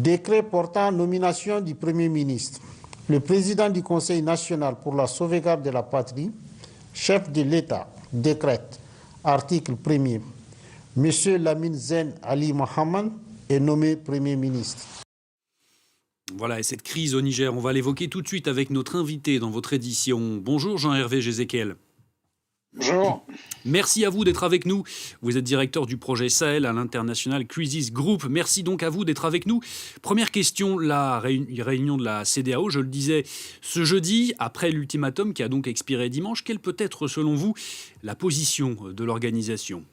Décret portant nomination du Premier ministre. Le président du Conseil national pour la sauvegarde de la patrie, chef de l'État, décrète, article 1er, M. Lamine Zen Ali Mohamed est nommé Premier ministre. Voilà, et cette crise au Niger, on va l'évoquer tout de suite avec notre invité dans votre édition. Bonjour Jean-Hervé Jézéchiel. Bonjour. Merci à vous d'être avec nous. Vous êtes directeur du projet Sahel à l'International Crisis Group. Merci donc à vous d'être avec nous. Première question, la réunion de la CEDEAO, je le disais, ce jeudi, après l'ultimatum qui a donc expiré dimanche, quelle peut être selon vous la position de l'organisation ?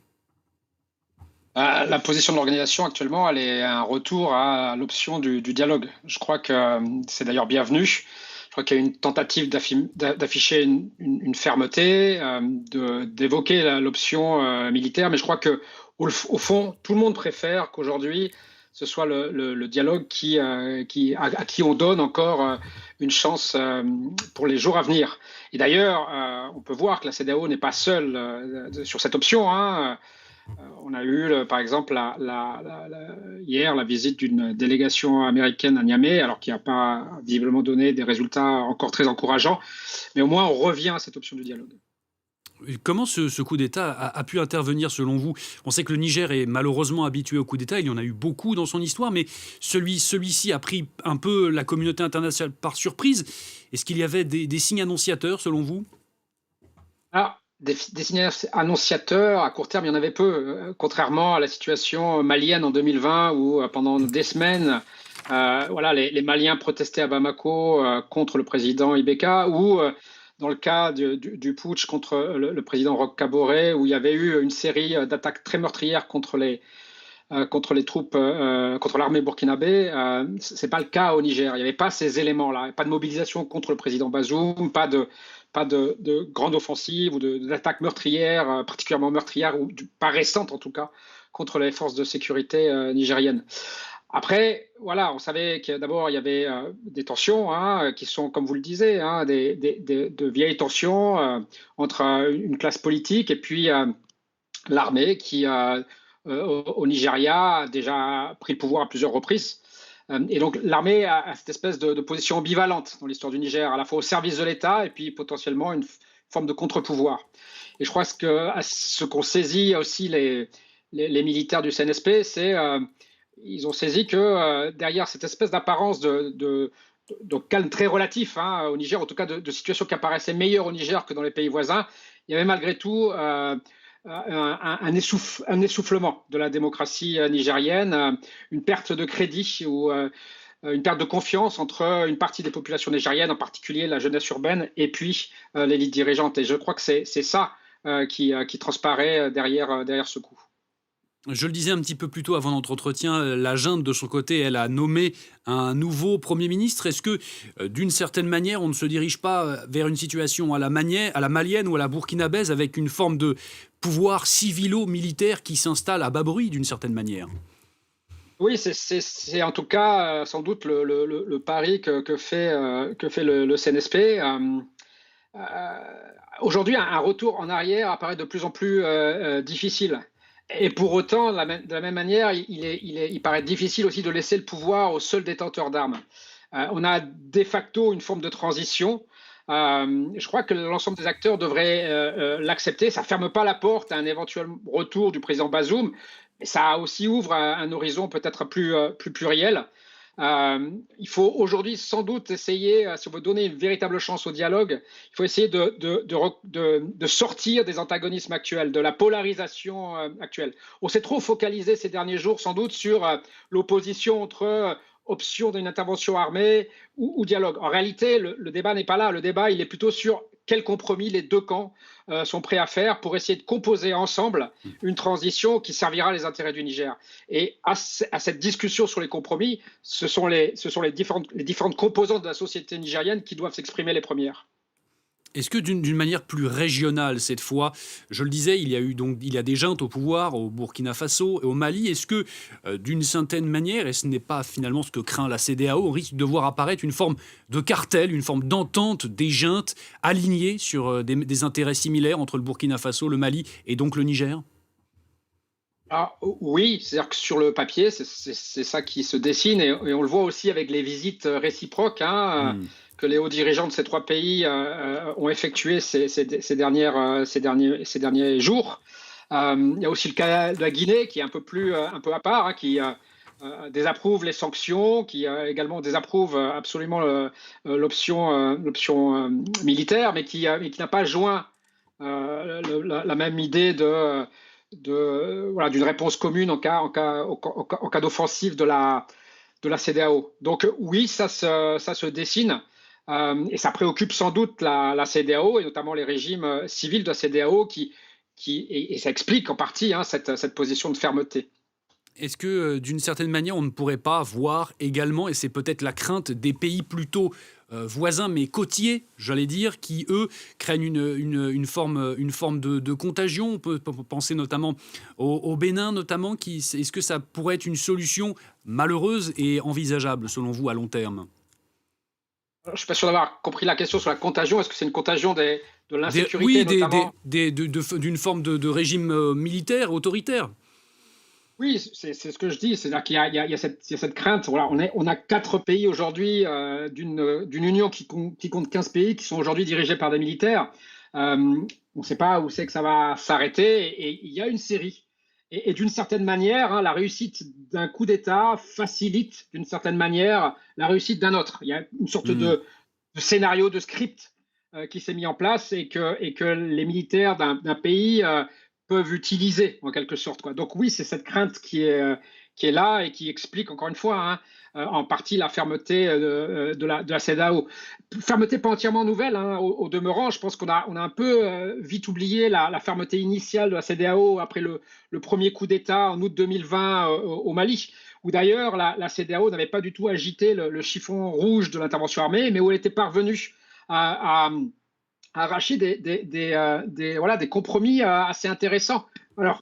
La position de l'organisation actuellement, elle est un retour à l'option du dialogue. Je crois que c'est d'ailleurs bienvenu. Je crois qu'il y a une tentative d'afficher une fermeté, d'évoquer l'option militaire, mais je crois que au fond, tout le monde préfère qu'aujourd'hui, ce soit le dialogue à qui on donne encore une chance pour les jours à venir. Et d'ailleurs, on peut voir que la CEDEAO n'est pas seule sur cette option, hein. On a eu, par exemple, hier la visite d'une délégation américaine à Niamey, alors qui n'a pas visiblement donné des résultats encore très encourageants. Mais au moins, on revient à cette option du dialogue. Comment ce coup d'État a pu intervenir selon vous ? On sait que le Niger est malheureusement habitué au coup d'État, il y en a eu beaucoup dans son histoire, mais celui-ci a pris un peu la communauté internationale par surprise. Est-ce qu'il y avait des signes annonciateurs selon vous ? Des signes annonciateurs, à court terme, il y en avait peu, contrairement à la situation malienne en 2020 où pendant des semaines, les Maliens protestaient à Bamako contre le président Ibeka ou dans le cas du putsch contre le président Roch Kaboré où il y avait eu une série d'attaques très meurtrières contre les troupes, contre l'armée burkinabé. Ce n'est pas le cas au Niger. Il n'y avait pas ces éléments-là, pas de mobilisation contre le président Bazoum, pas de grande offensive ou d'attaque meurtrière, particulièrement meurtrière, ou pas récente en tout cas, contre les forces de sécurité nigériennes. Après, voilà, on savait que d'abord il y avait des tensions qui sont, comme vous le disiez, de vieilles tensions entre une classe politique et puis l'armée qui, au Nigeria, a déjà pris le pouvoir à plusieurs reprises. Et donc l'armée a cette espèce de position ambivalente dans l'histoire du Niger, à la fois au service de l'État et puis potentiellement une forme de contre-pouvoir. Et je crois que ce qu'ont saisi aussi les militaires du CNSP, c'est ils ont saisi que derrière cette espèce d'apparence de calme très relatif au Niger, en tout cas de situation qui apparaissait meilleure au Niger que dans les pays voisins, il y avait malgré tout un essoufflement de la démocratie nigérienne, une perte de crédit ou une perte de confiance entre une partie des populations nigériennes, en particulier la jeunesse urbaine, et puis l'élite dirigeante. Et je crois que c'est ça qui transparaît derrière ce coup. Je le disais un petit peu plus tôt avant notre entretien, la junte de son côté, elle a nommé un nouveau Premier ministre. Est-ce que, d'une certaine manière, on ne se dirige pas vers une situation à la malienne ou à la burkinabèse avec une forme de pouvoir civilo-militaire qui s'installe à bas bruit, d'une certaine manière ? Oui, c'est en tout cas sans doute le pari que fait le CNSP. Aujourd'hui, un retour en arrière apparaît de plus en plus difficile. Et pour autant, de la même manière, il paraît difficile aussi de laisser le pouvoir aux seuls détenteurs d'armes. On a de facto une forme de transition. Je crois que l'ensemble des acteurs devraient l'accepter. Ça ne ferme pas la porte à un éventuel retour du président Bazoum, mais ça aussi ouvre un horizon peut-être plus pluriel. Il faut aujourd'hui sans doute essayer, si on veut donner une véritable chance au dialogue, il faut essayer de sortir des antagonismes actuels, de la polarisation actuelle. On s'est trop focalisé ces derniers jours sans doute sur l'opposition entre option d'une intervention armée ou dialogue. En réalité, le débat n'est pas là. Le débat, il est plutôt sur quel compromis les deux camps sont prêts à faire pour essayer de composer ensemble une transition qui servira les intérêts du Niger. Et à cette discussion sur les compromis, ce sont les différentes composantes de la société nigérienne qui doivent s'exprimer les premières. Est-ce que d'une manière plus régionale cette fois, je le disais, il y a des juntes au pouvoir au Burkina Faso et au Mali. Est-ce que d'une certaine manière, et ce n'est pas finalement ce que craint la CEDEAO, on risque de voir apparaître une forme de cartel, une forme d'entente des juntes alignées sur des intérêts similaires entre le Burkina Faso, le Mali et donc le Niger ? Alors, oui, c'est-à-dire que sur le papier, c'est ça qui se dessine et on le voit aussi avec les visites réciproques, hein, Hmm. que les hauts dirigeants de ces trois pays ont effectuées ces derniers jours. Il y a aussi le cas de la Guinée qui est un peu à part, hein, qui désapprouve les sanctions, qui également désapprouve absolument l'option militaire, mais qui n'a pas joint la même idée voilà, d'une réponse commune en cas d'offensive de la CEDEAO. Donc oui, ça se dessine et ça préoccupe sans doute la CEDEAO et notamment les régimes civils de la CEDEAO et ça explique en partie, hein, cette position de fermeté. Est-ce que, d'une certaine manière, on ne pourrait pas voir également, et c'est peut-être la crainte des pays plutôt voisins mais côtiers, j'allais dire, qui, eux, craignent une forme de contagion. On peut penser notamment au Bénin, notamment. Est-ce que ça pourrait être une solution malheureuse et envisageable, selon vous, à long terme? Je ne suis pas sûr d'avoir compris la question sur la contagion. Est-ce que c'est une contagion de l'insécurité Oui, notamment? d'une forme de régime militaire, autoritaire. Oui, c'est ce que je dis, c'est-à-dire qu'il y a cette crainte. Voilà, on a 4 pays aujourd'hui d'une union qui compte 15 pays qui sont aujourd'hui dirigés par des militaires. On ne sait pas où c'est que ça va s'arrêter et il y a une série. Et d'une certaine manière, hein, la réussite d'un coup d'État facilite d'une certaine manière la réussite d'un autre. Il y a une sorte Hmm. de scénario, de script qui s'est mis en place et que les militaires d'un pays peuvent utiliser en quelque sorte, quoi. Donc oui, c'est cette crainte qui est là et qui explique encore une fois, hein, en partie la fermeté de la CEDEAO. Fermeté pas entièrement nouvelle, hein, au demeurant. Je pense on a un peu vite oublié la fermeté initiale de la CEDEAO après le premier coup d'État en août 2020 au Mali, où d'ailleurs la CEDEAO n'avait pas du tout agité le chiffon rouge de l'intervention armée, mais où elle était parvenue à arracher voilà, des compromis assez intéressants. Alors,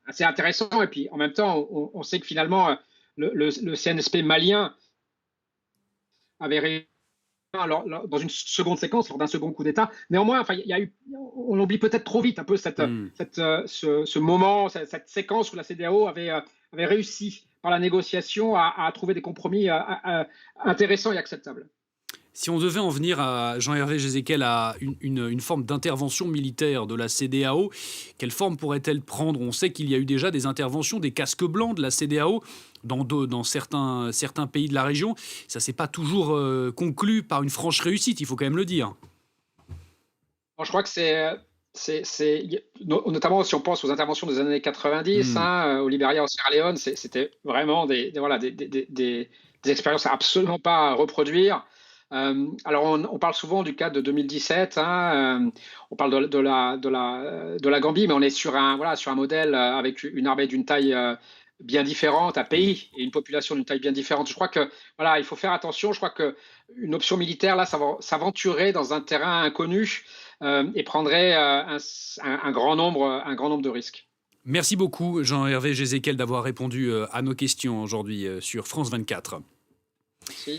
assez intéressants, et puis en même temps, on sait que finalement, le CNSP malien avait réussi dans une seconde séquence, lors d'un second coup d'État. Néanmoins, enfin, on oublie peut-être trop vite un peu Hmm. ce moment, cette séquence où la CEDEAO avait réussi par la négociation à trouver des compromis intéressants et acceptables. Si on devait en venir à Jean-Hervé Jézéquel à une forme d'intervention militaire de la CEDEAO, quelle forme pourrait-elle prendre? On sait qu'il y a eu déjà des interventions, des casques blancs de la CEDEAO dans certains pays de la région. Ça ne s'est pas toujours conclu par une franche réussite, il faut quand même le dire. Bon, je crois que notamment si on pense aux interventions des années 90, Hmm. hein, au Libéria, au Sierra Leone, c'était vraiment voilà, des expériences absolument pas à reproduire. Alors, on parle souvent du cas de 2017, hein, on parle de la Gambie, mais on est voilà, sur un modèle avec une armée d'une taille bien différente, un pays et une population d'une taille bien différente. Je crois que voilà, il faut faire attention. Je crois qu'une option militaire, là, s'aventurer dans un terrain inconnu et prendrait un un grand nombre de risques. Merci beaucoup, Jean-Hervé Jézéquel, d'avoir répondu à nos questions aujourd'hui sur France 24. Merci.